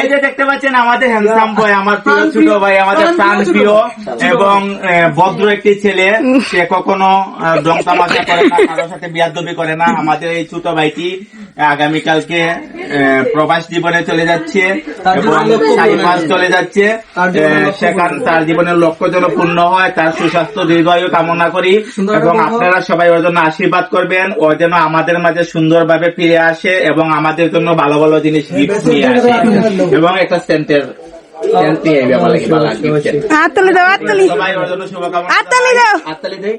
এই যে দেখতে পাচ্ছেন আমাদের হ্যান্ডসাম বয়, আমার প্রিয় ছোট ভাই, আমাদের প্রাণ প্রিয় এবং ভদ্র একটি ছেলে। সে কখনো রং তামাশা করে না, কারোর সাথে বিয়াদবি করে না। আমাদের এই ছোট ভাইটি আগামীকালকে প্রবাস জীবনে চলে যাচ্ছে এবং 4 মাস চলে যাচ্ছে। সেখানে তার জীবনের লক্ষ্য যেন পূর্ণ হয়, তার সুস্বাস্থ্য দীর্ঘায়ু কামনা করি এবং আপনারা সবাই ওর জন্য আশীর্বাদ করবেন। ও যেন আমাদের মাঝে সুন্দরভাবে ফিরে আসে এবং আমাদের জন্য ভালো ভালো জিনিস গিফট নিয়ে আসে এবং একটা সেন্টার হাততালি দাও, হাততালি, সবাই ওর জন্য শুভকামনা। হাততালি দাও, হাততালি দেই।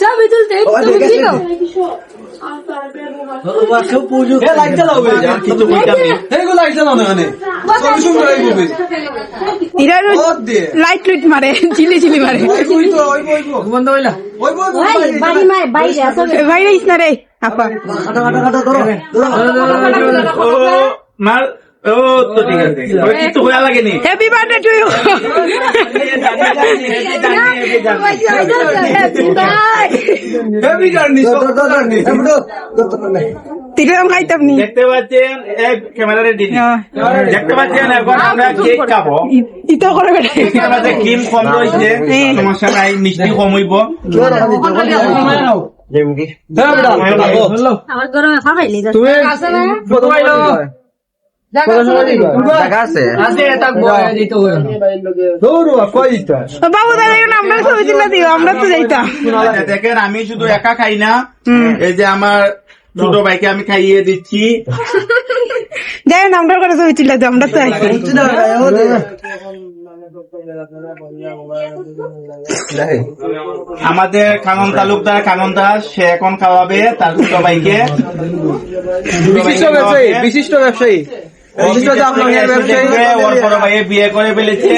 ছবি তুলতে তুমি ছিল কিছু বলতাম নেই। লাইট লুইট মারে, চিলি চিলি মারে, বাইরে ইস না রে আপা। ও মার, ও তো ঠিক আছে, ওই কিছু হয়ে লাগেনি। Happy birthday to you. তিনরকম খাইতাম নি। দেখতে পাচ্ছেন ক্যামেরা রেডি, দেখতে পাচ্ছেন এখন আমরা কেক খাবো। ইতো করে বেটা আমাদের ক্রিম কম রয়েছে, সমস্যা নাই, মিষ্টি কম হইব। আমার গরমে খাবাইলি বাবু দাদা আমরা ছবি তুলে দিও, আমরা তো যাইতাম। দেখেন আমি শুধু একা খাই না, এই যে আমার ছোট ভাইকে আমি খাইয়ে দিচ্ছি। যাই না আমরা করে ছবি তুলে দিও, আমরা তো আছি। আমাদের কানন তালুকদার, কানন দাস, সে এখন খাওয়াবে তার ছোট ভাইকে। বিশিষ্ট ব্যবসায়ী ওর বড় ভাইয়ে বিয়ে করে ফেলেছে।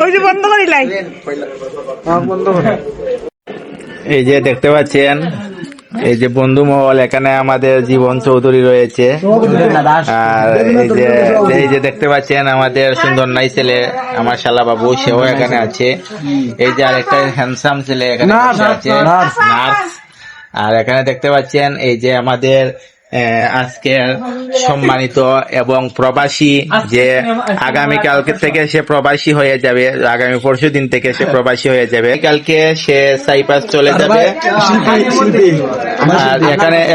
ওই যে বন্ধ করি লাই। এই যে দেখতে পাচ্ছেন, এই যে বন্ধু মহল, এখানে আমাদের জীবন চৌধুরী রয়েছে। আর এই যে দেখতে পাচ্ছেন আমাদের সুন্দর নাই ছেলে, আমার শালা বাবু, সেও এখানে আছে। এই যে আরেকটা হ্যান্ডসাম ছেলে এখানে বসে আছে, নার্স। আর এখানে দেখতে পাচ্ছেন এই যে আমাদের আজকের সম্মানিত এবং প্রবাসী, যে আগামীকালকে থেকে সে প্রবাসী হয়ে যাবে, আগামী পরশু দিন থেকে সে প্রবাসী হয়ে যাবে। কালকে সে সাইপ্রাস চলে যাবে। আর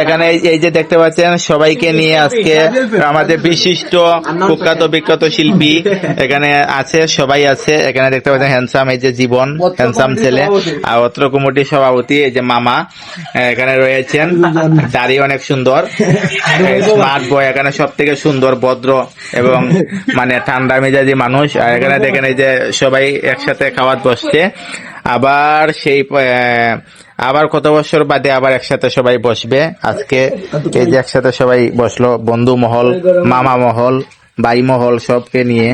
এখানে এই যে দেখতে পাচ্ছেন সবাইকে নিয়ে আজকে আমাদের বিশিষ্ট কুখ্যাত বিখ্যাত শিল্পী এখানে আছে, সবাই আছে। এখানে দেখতে পাচ্ছেন হ্যান্ডসাম, এই যে জীবন, হ্যান্ডসাম ছেলে। আর অত্র কমিটির সভাপতি এই যে মামা এখানে রয়েছেন, দাড়ি অনেক সুন্দর, স্মার্ট বয়, এখানে সব থেকে সুন্দর, ভদ্র এবং মানে ঠান্ডা মেজাজি মানুষ। আর এখানে দেখেন এই যে সবাই একসাথে খাওয়াত বসছে। আবার কত বছর বাদে আবার একসাথে সবাই বসবে। আজকে এই যে একসাথে সবাই বসলো, বন্ধু মহল, মামা মহল, ভাই মহল, সবকে নিয়ে।